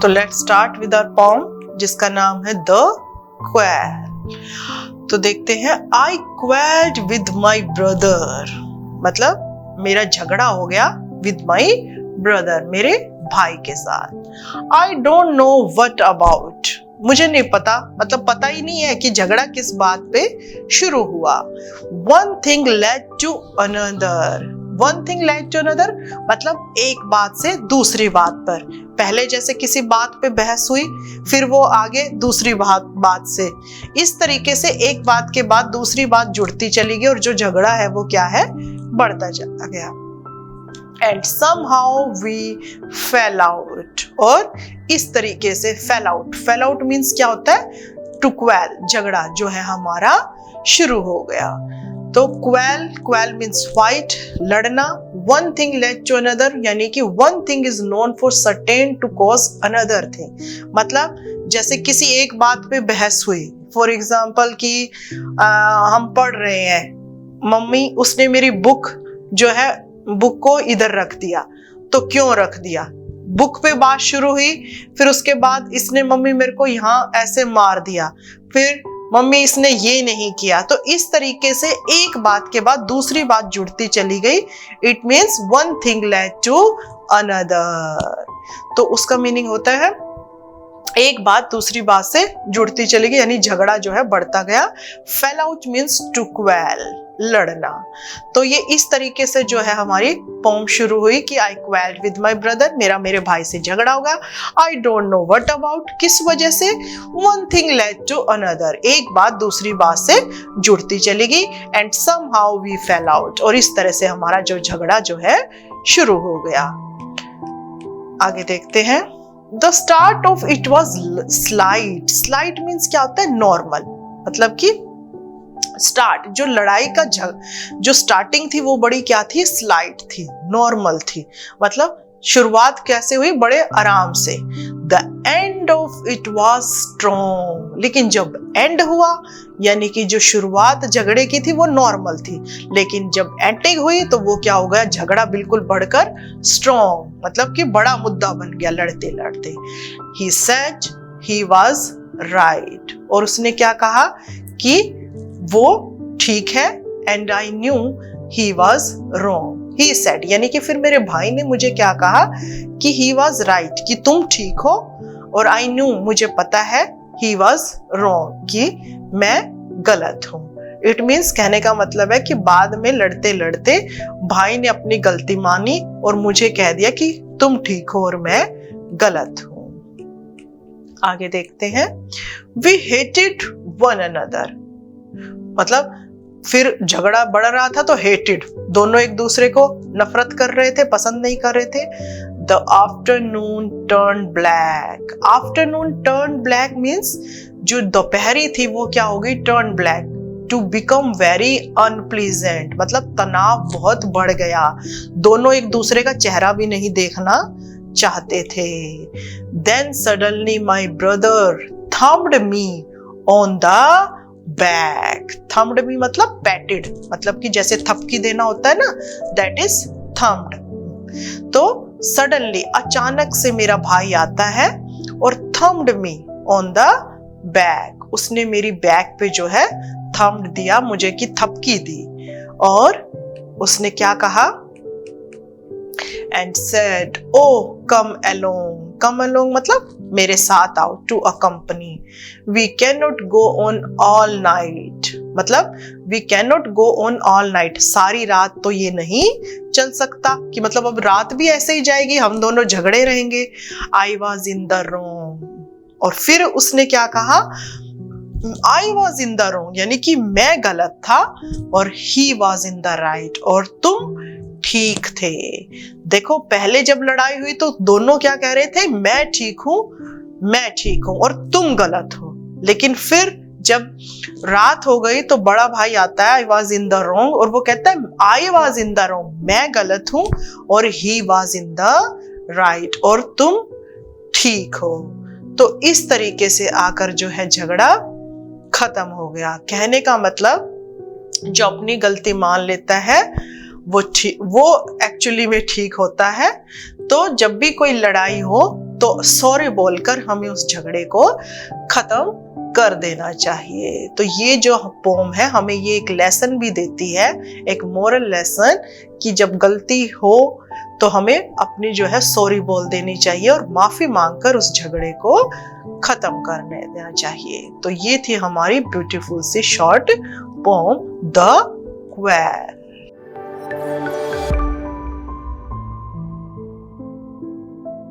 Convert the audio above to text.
तो let's start with our poem जिसका नाम है द क्वेल। तो देखते हैं, I quarrelled with my brother, मतलब मेरा झगड़ा हो गया विद माई ब्रदर, मेरे भाई के साथ। आई डोंट नो व्हाट अबाउट, मुझे नहीं पता, मतलब पता ही नहीं है कि झगड़ा किस बात पे शुरू हुआ। One thing led to another, one thing led to another मतलब एक बात से दूसरी बात पर। पहले जैसे किसी बात पे बहस हुई, फिर वो आगे दूसरी बात से, इस तरीके से एक बात के बाद दूसरी बात जुड़ती चली गई और जो झगड़ा है वो क्या है, बढ़ता चला गया। And somehow we fell out, और इस तरीके से fell out, fell out means क्या होता है, to quarrel, झगड़ा जो है हमारा शुरू हो गया। तो quarrel means fight, लड़ना। one thing led to another यानी कि one thing is known for certain to cause another thing, मतलब जैसे किसी एक बात पे बहस हुई, फॉर एग्जाम्पल कि हम पढ़ रहे हैं, मम्मी उसने मेरी बुक जो है बुक को इधर रख दिया, तो क्यों रख दिया, बुक पे बात शुरू हुई, फिर उसके बाद इसने मम्मी मेरे को यहाँ ऐसे मार दिया, फिर मम्मी इसने ये नहीं किया। तो इस तरीके से एक बात के बाद दूसरी बात जुड़ती चली गई। It means one thing led to another. तो उसका मीनिंग होता है एक बात दूसरी बात से जुड़ती चली गई, यानी झगड़ा जो है बढ़ता गया। Fell out means to quarrel, लड़ना। तो ये इस तरीके से जो है हमारी पोम शुरू हुई कि I quarrelled with my brother, मेरे भाई से झगड़ा होगा। I don't know what about, किस वजह से, one thing led to another, एक बात दूसरी बात से जुड़ती चली गई। And somehow we fell out, और इस तरह से हमारा जो झगड़ा जो है शुरू हो गया। आगे देखते हैं, the start of it was slight. Slight means क्या होता है, नॉर्मल, मतलब कि स्टार्ट, जो लड़ाई का जो स्टार्टिंग थी वो बड़ी क्या थी, स्लाइट थी, नॉर्मल थी, मतलब शुरुआत कैसे हुई, बड़े आराम से। The end of it was strong, लेकिन जब एंड हुआ, यानी कि जो शुरुआत झगड़े की थी वो नॉर्मल थी, लेकिन जब एंडिंग हुई तो वो क्या हो गया, झगड़ा बिल्कुल बढ़कर स्ट्रॉन्ग, मतलब कि बड़ा मुद्दा बन गया लड़ते लड़ते। He said he was right, और उसने क्या कहा कि वो ठीक है। And I knew he was wrong, he said यानी कि फिर मेरे भाई ने मुझे क्या कहा कि ही वॉज राइट, कि तुम ठीक हो, और आई न्यू मुझे पता है, ही वॉज रॉन्ग, कि मैं गलत हूं। इट मीन्स कहने का मतलब है कि बाद में लड़ते लड़ते भाई ने अपनी गलती मानी और मुझे कह दिया कि तुम ठीक हो और मैं गलत हूं। आगे देखते हैं, वी हेटेड वन अनदर, मतलब फिर झगड़ा बढ़ रहा था तो हेटेड, दोनों एक दूसरे को नफरत कर रहे थे, पसंद नहीं कर रहे थे। The afternoon turn black, afternoon turn black means जो दोपहरी थी वो क्या हो गई, turn black, to become very unpleasant, मतलब तनाव बहुत बढ़ गया, दोनों एक दूसरे का चेहरा भी नहीं देखना चाहते थे। Then suddenly my brother thumbed me on the back, thumbed me मतलब पैटेड, मतलब कि जैसे थपकी देना होता है ना, दैट इज थम्ब्ड। तो सडनली अचानक से मेरा भाई आता है और थम्ब्ड मी ऑन द बैक, उसने मेरी बैक पे जो है थम्ब्ड दिया, मुझे की थपकी दी, और उसने क्या कहा, and said O come along, come along मतलब मेरे साथ आओ, to accompany, we can not go on all night, मतलब we can not go on all night, सारी रात तो ये नहीं चल सकता, कि मतलब अब रात भी ऐसे ही जाएगी, हम दोनों झगड़े रहेंगे। I was in the wrong, और फिर उसने क्या कहा, I was in the wrong यानी कि मैं गलत था, और he was in the right, और तुम ठीक थे। देखो पहले जब लड़ाई हुई तो दोनों क्या कह रहे थे, मैं ठीक हूं और तुम गलत हो, लेकिन फिर जब रात हो गई तो बड़ा भाई आता है, I was in the wrong, और वो कहता है I was in the wrong, मैं गलत हूं, और he was in the right, और तुम ठीक हो। तो इस तरीके से आकर जो है झगड़ा खत्म हो गया। कहने का मतलब जो अपनी गलती मान लेता है वो एक्चुअली में ठीक होता है। तो जब भी कोई लड़ाई हो तो सॉरी बोलकर हमें उस झगड़े को खत्म कर देना चाहिए। तो ये जो पोम है हमें ये एक लेसन भी देती है, एक मोरल लेसन, कि जब गलती हो तो हमें अपनी जो है सॉरी बोल देनी चाहिए और माफी मांगकर उस झगड़े को खत्म करने देना चाहिए। तो ये थी हमारी ब्यूटीफुल सी शॉर्ट पोम द क्वेल।